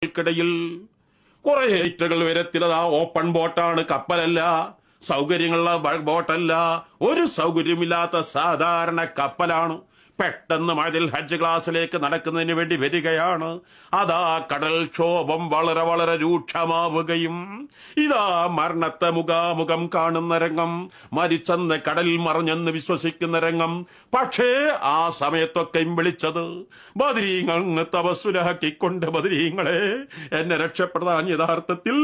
ിൽ കുറെ ഐറ്റകൾ വരത്തിലത് ഓപ്പൺ ബോട്ടാണ്, കപ്പലല്ല, സൗകര്യങ്ങളുള്ള ബോട്ടല്ല, ഒരു സൗകര്യമില്ലാത്ത സാധാരണ കപ്പലാണ്. പെട്ടെന്ന് മഴയിൽ ഹജ്ജ് ക്ലാസ്സിലേക്ക് നടക്കുന്നതിന് വേണ്ടി വരികയാണ്. അതാ കടൽക്ഷോഭം വളരെ വളരെ രൂക്ഷമാവുകയും ഇതാ മരണത്തെ മുഖാമുഖം കാണുന്ന രംഗം, മരിച്ചെന്ന് കടലിൽ മറിഞ്ഞെന്ന് വിശ്വസിക്കുന്ന രംഗം. പക്ഷേ ആ സമയത്തൊക്കെയും വിളിച്ചത് ബദരീങ്ങൾ തപസ്സുലാക്കിക്കൊണ്ട്, ബദരീങ്ങളെ എന്നെ രക്ഷപ്പെടാൻ യഥാർത്ഥത്തിൽ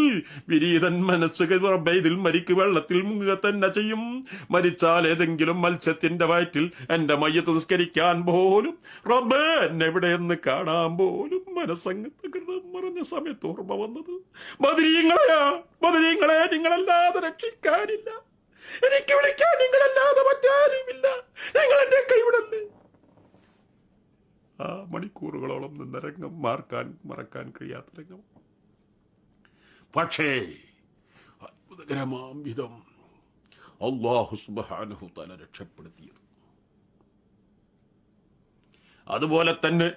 വിരീതൻ മനസ്സുകൾ ഇതിൽ മരിക്ക് വെള്ളത്തിൽ മുങ്ങുക തന്നെ ചെയ്യും. മരിച്ചാൽ ഏതെങ്കിലും മത്സ്യത്തിന്റെ വയറ്റിൽ എന്റെ മയ്യത്ത് നിസ്കരിക്കാൻ പോലും, റബ്ബേ എന്നെ എവിടെയെന്ന് കാണാൻ പോലും മനസ്സങ്ങ് മറിഞ്ഞ സമയത്ത് ഓർമ്മ വന്നത് ബദരീങ്ങളെ നിങ്ങളല്ലാതെ രക്ഷിക്കാനില്ല, എനിക്ക് വിളിക്കാൻ നിങ്ങളല്ലാതെ മറ്റാരുമില്ല, നിങ്ങൾ എന്റെ കൈവിടല്ലേ. ആ മണിക്കൂറുകളോളം നിന്ന രംഗം മറക്കാൻ കഴിയാത്ത രംഗം. പക്ഷേ അത്ഭുതകരമാം വിധം അല്ലാഹു സുബ്ഹാനഹു തആല രക്ഷപ്പെടുത്തിയത്. അതുപോലെ തന്നെ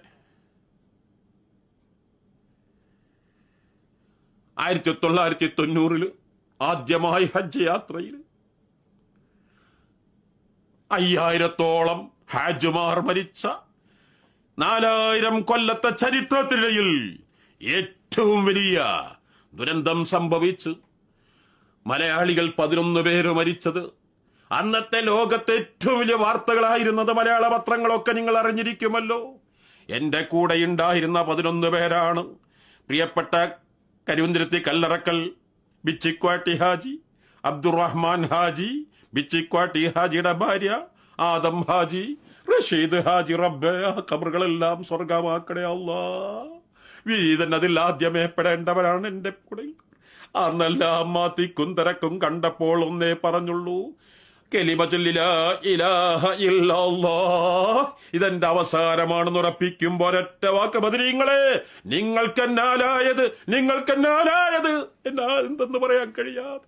1990 ആദ്യമായി ഹജ്ജ് യാത്രയിൽ 5000-ഓളം ഹാജിമാർ മരിച്ച 4000 കൊല്ലത്തെ ചരിത്രത്തിനിടയിൽ ഏറ്റവും വലിയ ദുരന്തം സംഭവിച്ചു. മലയാളികൾ 11 പേര് മരിച്ചത്. അന്നത്തെ ലോകത്തെ ഏറ്റവും വലിയ വാർത്തകളായിരുന്നത് മലയാള പത്രങ്ങളൊക്കെ നിങ്ങൾ അറിഞ്ഞിരിക്കുമല്ലോ. എന്റെ കൂടെ ഉണ്ടായിരുന്ന 11 പേരാണ് പ്രിയപ്പെട്ട കരുവന്തിരുത്തി കല്ലറക്കൽ ബിച്ചിക്വാട്ടി ഹാജി, അബ്ദുറഹ്മാൻ ഹാജി, ബിച്ചിക്വാട്ടി ഹാജിയുടെ ഭാര്യ ആദം ഹാജി, റഷീദ് ഹാജി. റബ്ബേ ആ ഖബറുകളെല്ലാം സ്വർഗമാക്കണേ അല്ലാ. വീതൻ അതിൽ ആദ്യമേ പെടേണ്ടവരാണ് എന്റെ കൂടെ. അന്നെല്ലാം മാത്തിക്കും തിരക്കും കണ്ടപ്പോൾ ഒന്നേ പറഞ്ഞുള്ളൂ, ഇതെന്റെ അവസാനമാണെന്ന് ഉറപ്പിക്കുമ്പോ ഒരൊറ്റ വാക്ക്, ബദരീങ്ങളെ നിങ്ങൾക്കെന്നാലായത് എന്നാ എന്തെന്ന് പറയാൻ കഴിയാതെ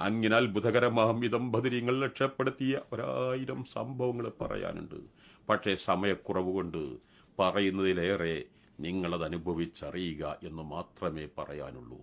അങ്ങനെ അത്ഭുതകരമാം വിധം ബദരീങ്ങൾ രക്ഷപ്പെടുത്തിയ 1000 സംഭവങ്ങൾ പറയാനുണ്ട്. പക്ഷേ സമയക്കുറവ് കൊണ്ട് പറയുന്നതിലേറെ നിങ്ങളത് അനുഭവിച്ചറിയുക എന്ന് മാത്രമേ പറയാനുള്ളൂ.